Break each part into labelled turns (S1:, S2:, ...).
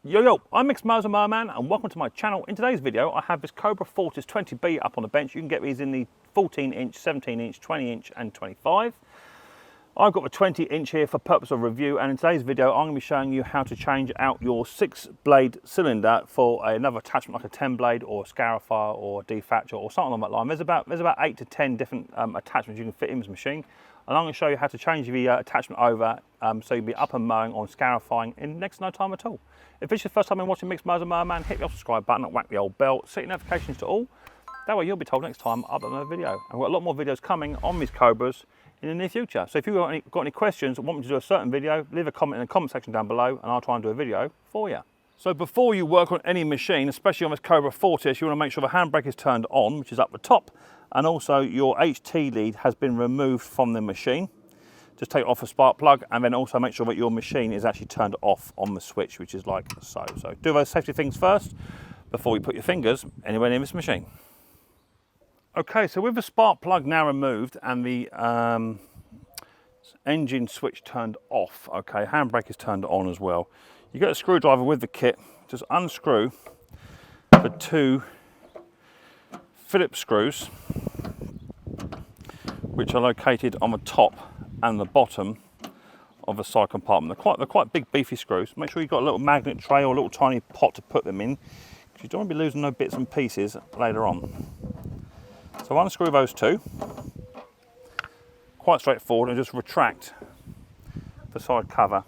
S1: Yo, I'm Micks Mowers and Mower and welcome to my channel. In today's video, I have this Cobra Fortis 20B up on the bench. You can get these in the 14-inch, 17-inch, 20-inch and 25. I've got the 20-inch here for purpose of review, and in today's video, I'm going to be showing you how to change out your 6-blade cylinder for another attachment like a 10-blade or a scarifier or a defactor or something along that line. There's about 8 to 10 different attachments you can fit in this machine. And I'm going to show you how to change the attachment over so you'll be up and mowing on scarifying in next to no time at all. If it's your first time in watching Micks Mowers and Mower, hit the subscribe button and whack the old bell. Set your notifications to all. That way you'll be told next time I upload a video. I've got a lot more videos coming on these Cobras in the near future. So if you've got any questions or want me to do a certain video, leave a comment in the comment section down below and I'll try and do a video for you. So before you work on any machine, especially on this Cobra Fortis, you want to make sure the handbrake is turned on, which is up the top, and also your HT lead has been removed from the machine. Just take it off a spark plug and then also make sure that your machine is actually turned off on the switch, which is like so. So do those safety things first before you put your fingers anywhere near this machine. Okay, so with the spark plug now removed and the engine switch turned off, okay, handbrake is turned on as well. You get a screwdriver with the kit, just unscrew the 2 Phillips screws, which are located on the top and the bottom of the side compartment. They're quite big, beefy screws. Make sure you've got a little magnet tray or a little tiny pot to put them in, because you don't want to be losing no bits and pieces later on. So unscrew those 2, quite straightforward, and just retract the side cover,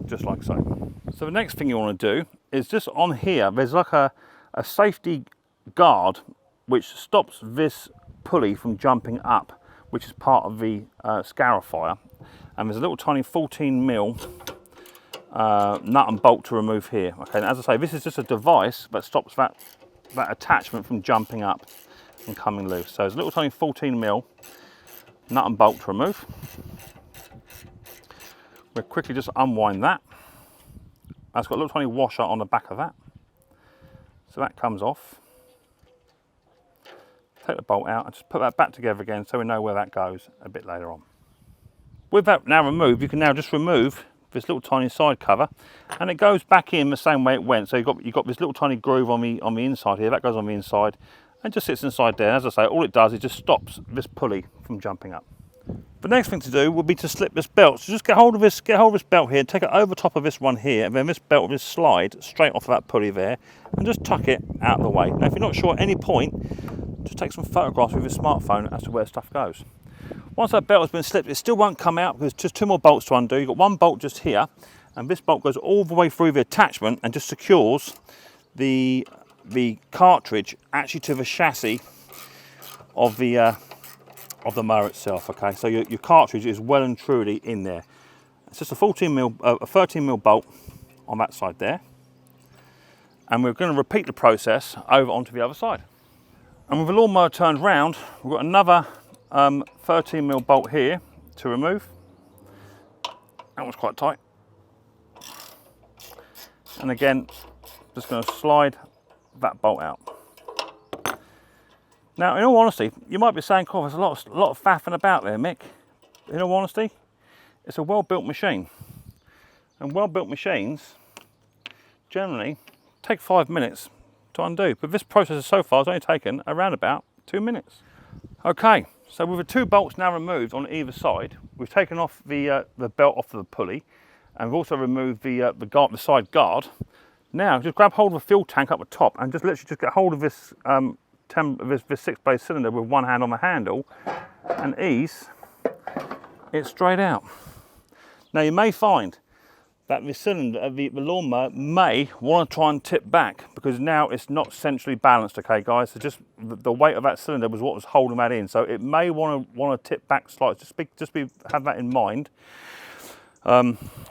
S1: just like so. So the next thing you want to do is just on here, there's like a safety guard which stops this pulley from jumping up, which is part of the scarifier, and there's a little tiny 14mm nut and bolt to remove here. Okay, and as I say, this is just a device that stops that attachment from jumping up and coming loose. So there's a little tiny 14mm nut and bolt to remove. We'll quickly just unwind that. That's got a little tiny washer on the back of that, so that comes off. Take the bolt out and just put that back together again so we know where that goes a bit later on. With that now removed, you can now just remove this little tiny side cover, and it goes back in the same way it went. So you've got this little tiny groove on the inside here, that goes on the inside and just sits inside there. As I say, all it does is just stops this pulley from jumping up. The next thing to do would be to slip this belt. So just get hold of this belt here, take it over top of this one here, and then this belt will just slide straight off of that pulley there, and just tuck it out of the way. Now if you're not sure at any point, just take some photographs with your smartphone as to where stuff goes. Once that belt has been slipped, it still won't come out because there's just 2 more bolts to undo. You've got 1 bolt just here, and this bolt goes all the way through the attachment and just secures the cartridge actually to the chassis of the mower itself. Okay, so your cartridge is well and truly in there. It's just a 13mm bolt on that side there, and we're going to repeat the process over onto the other side. And with the lawnmower turned round, we've got another 13mm bolt here to remove. That was quite tight. And again, just going to slide that bolt out. Now, in all honesty, you might be saying, "Cool, there's a lot of faffing about there, Mick." In all honesty, it's a well-built machine, and well-built machines generally take 5 minutes to undo. But this process so far has only taken around about 2 minutes. Okay, so with the 2 bolts now removed on either side, we've taken off the belt off of the pulley, and we've also removed the side guard. Now, just grab hold of a fuel tank up the top and just literally just get hold of this this 6-blade cylinder with 1 hand on the handle and ease it straight out. Now you may find that the cylinder, the lawnmower may want to try and tip back because now it's not centrally balanced. Okay guys, so just the weight of that cylinder was what was holding that in, so it may want to tip back slightly. Have that in mind. You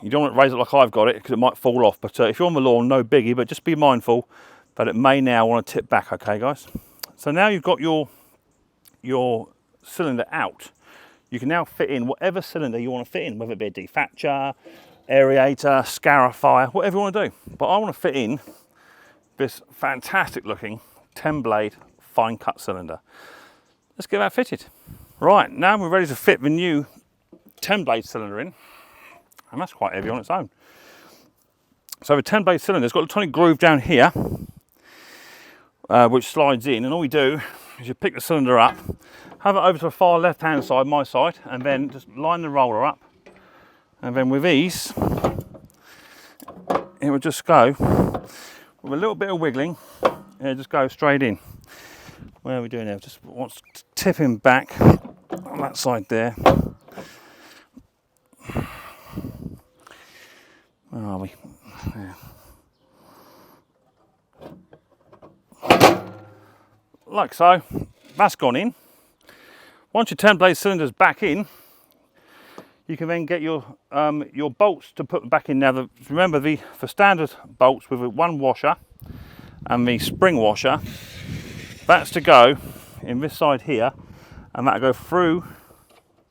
S1: don't want to raise it like I've got it because it might fall off, but if you're on the lawn, no biggie, but just be mindful that it may now want to tip back. Okay guys, so now you've got your cylinder out, you can now fit in whatever cylinder you want to fit in, whether it be a defactor, aerator, scarifier, whatever you want to do. But I want to fit in this fantastic looking 10-blade fine cut cylinder. Let's get that fitted. Right, now we're ready to fit the new 10-blade cylinder in, and that's quite heavy on its own. So the 10 blade cylinder, it's got a tiny groove down here, which slides in, and all we do is you pick the cylinder up, have it over to the far left hand side, my side, and then just line the roller up, and then with ease it will just go with a little bit of wiggling, and it just goes straight in. Where are we doing now? Just wants tipping back on that side there. Where are we? Yeah. Like so, that's gone in. Once your 10 blade cylinder's back in, you can then get your bolts to put back in. Now, remember for standard bolts with one washer and the spring washer, that's to go in this side here, and that'll go through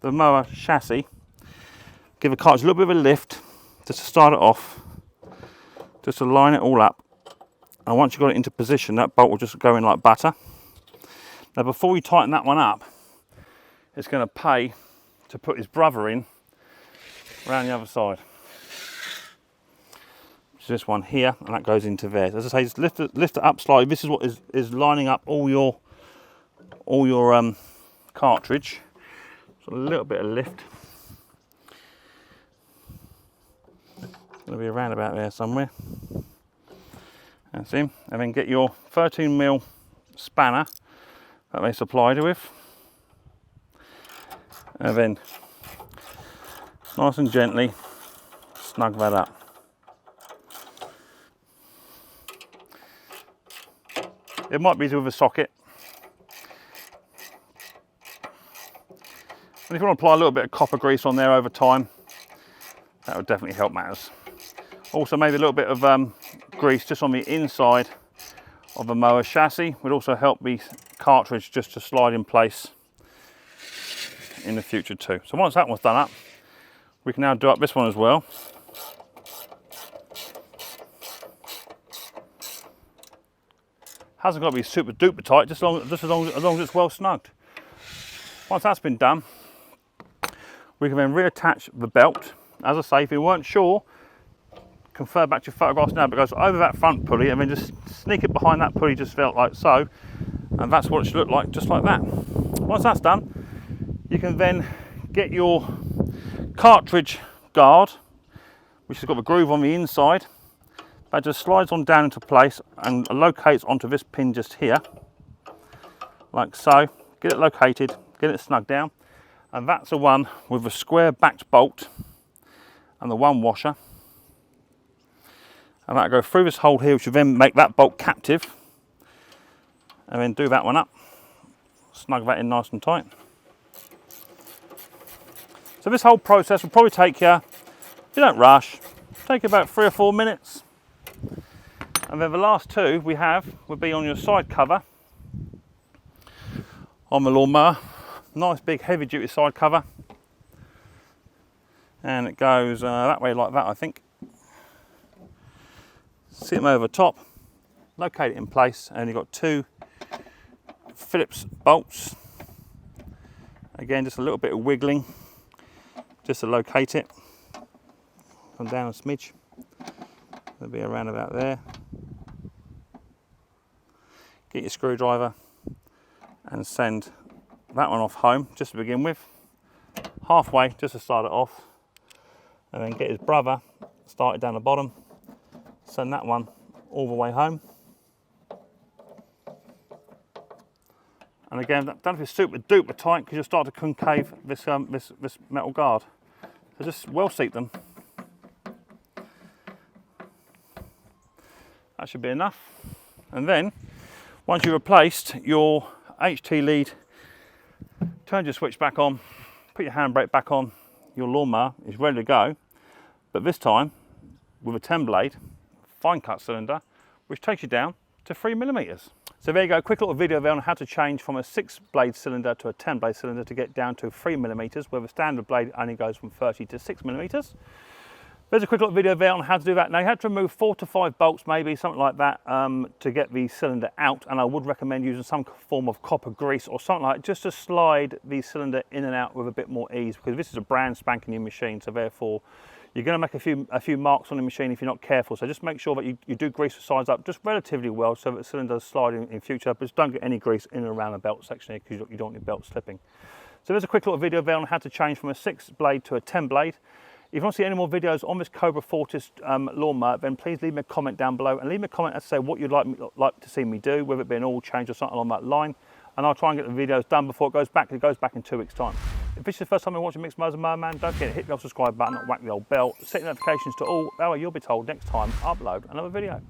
S1: the mower chassis, give the cartridge a little bit of a lift just to start it off, just to line it all up, and once you've got it into position, that bolt will just go in like butter. Now before we tighten that one up, it's going to pay to put his brother in around the other side, which is this one here, and that goes into there. As I say, just lift it up slightly. This is what is lining up all your cartridge. So a little bit of lift. It's going to be around about there somewhere. That's him. And then get your 13mm spanner that they supplied you with, and then nice and gently snug that up. It might be with a socket. And if you want to apply a little bit of copper grease on there over time, that would definitely help matters. Also maybe a little bit of grease just on the inside of the mower chassis would also help the cartridge just to slide in place in the future too. So once that one's done up, we can now do up this one as well. Hasn't got to be super duper tight, just as long as it's well snugged. Once that's been done, we can then reattach the belt. As I say, if you weren't sure, confer back to your photographs now, but it goes over that front pulley and then just sneak it behind that pulley, just felt like so, and that's what it should look like, just like that. Once that's done, you can then get your cartridge guard, which has got the groove on the inside. That just slides on down into place and locates onto this pin just here, like so. Get it located, get it snugged down, and that's the one with the square backed bolt and the one washer. And that'll go through this hole here, which will then make that bolt captive, and then do that one up, snug that in nice and tight. So this whole process will probably take you, if you don't rush, take you about 3 or 4 minutes. And then the last two we have would be on your side cover on the lawnmower. Nice big heavy duty side cover, and it goes that way like that, I think. Sit them over the top, locate it in place, and you've got 2 Phillips bolts. Again, just a little bit of wiggling just to locate it. Come down a smidge, it'll be around about there. Get your screwdriver and send that one off home just to begin with, halfway just to start it off, and then get his brother started down the bottom, send that one all the way home. And again, don't be super duper tight, because you'll start to concave this this metal guard. So just well seat them. That should be enough. And then once you've replaced your HT lead, turn your switch back on, put your handbrake back on, your lawnmower is ready to go. But this time with a 10 blade fine cut cylinder, which takes you down to 3mm. So there you go, quick little video there on how to change from a 6 blade cylinder to a 10 blade cylinder to get down to 3mm, where the standard blade only goes from 30 to 6mm. There's a quick little video there on how to do that. Now you have to remove 4 to 5 bolts, maybe something like that, to get the cylinder out, and I would recommend using some form of copper grease or something like that, just to slide the cylinder in and out with a bit more ease, because this is a brand spanking new machine, so therefore You're going to make a few marks on the machine if you're not careful. So just make sure that you do grease the sides up just relatively well so that the cylinder does slide in future, but just don't get any grease in and around the belt section here because you don't want your belt slipping. So there's a quick little video there on how to change from a 6 blade to a 10 blade. If you want to see any more videos on this Cobra Fortis lawnmower, then please leave me a comment down below and leave me a comment as to say what you'd like to see me do, whether it be an oil change or something along that line. And I'll try and get the videos done before it goes back. It goes back in 2 weeks' time. If this is the first time you're watching Micks Mowers and Mower Man, don't forget to hit the subscribe button and whack the old bell. Set notifications to all. That way you'll be told next time I upload another video.